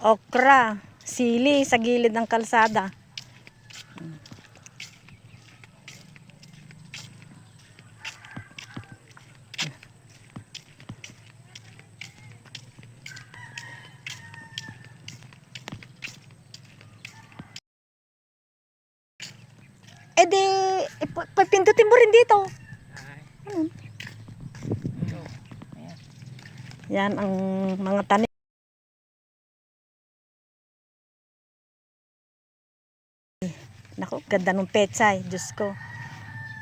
okra, sili sa gilid ng kalsada. Eh di, pindutin mo rin dito. Yan ang mga tanim. Naku, ganda ng pechay. Diyos ko.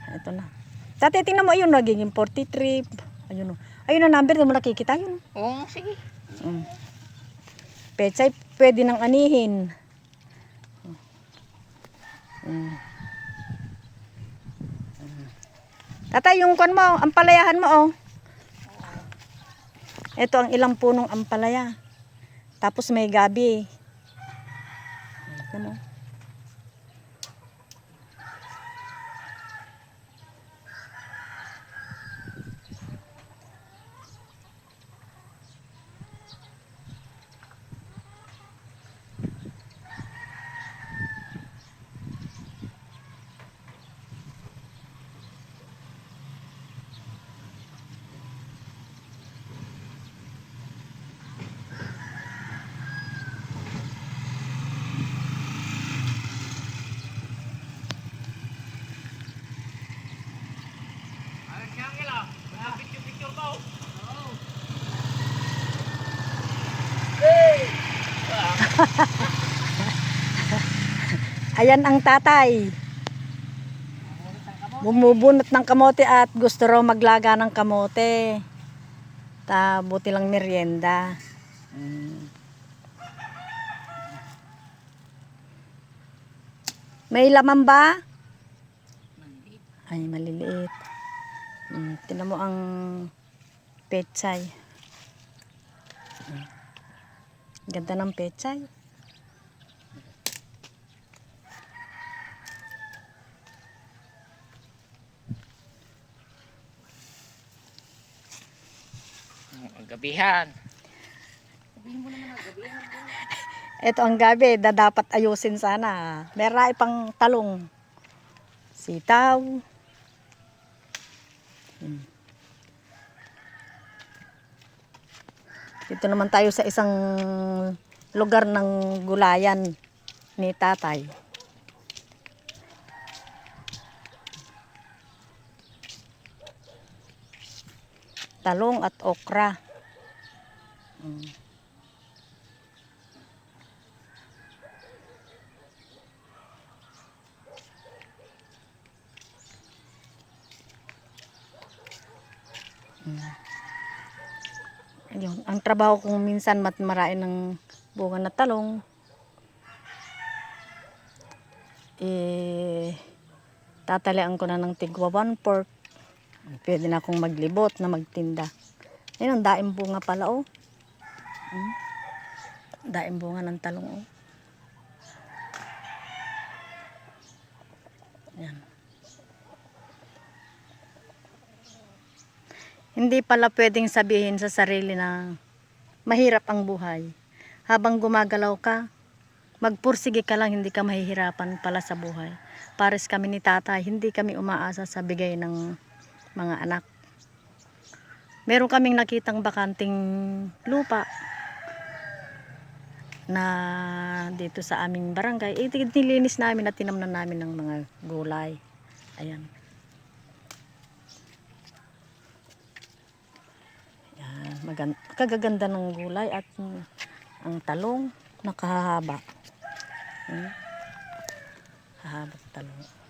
Ito na. Dati tingnan mo, ayun, nagiging 43. Ayun o. Ayun ang number, di mo nakikita yun. Oo, sige. Pechay, pwede nang anihin. Tatay, yung kon mo, ampalayahan mo oh. Ito ang ilang punong ampalaya. Tapos may gabi. Ano? Ayan ang tatay. Bumubunot ng kamote at gusto raw maglaga ng kamote. Buti lang merienda. May laman ba? Ay, maliliit. Tingnan mo ang pechay. Ganda ng pechay. Gabihan. Ito ang gabi, dapat ayusin sana. Meron pang talong. Sitaw. Dito naman tayo sa isang lugar ng gulayan ni tatay. Talong at okra. Ayun, ang trabaho kong minsan marain ng bunga na talong. Tatalian ko na ng tigwa 1/4. Pwede na akong maglibot na magtinda. Ayun, ang daing bunga pala oh. Daing bunga ng talong oh. Yan. Hindi pala pwedeng sabihin sa sarili na mahirap ang buhay. Habang gumagalaw ka, magpursige ka lang, hindi ka mahihirapan pala sa buhay. Pares kami ni tatay, hindi kami umaasa sa bigay ng mga anak. Meron kaming nakitang bakanting lupa na dito sa aming barangay. Nilinis namin at tinamnan namin ng mga gulay. Ayan. Kagaganda ng gulay at ang talong nakahaba. Hahaba talong.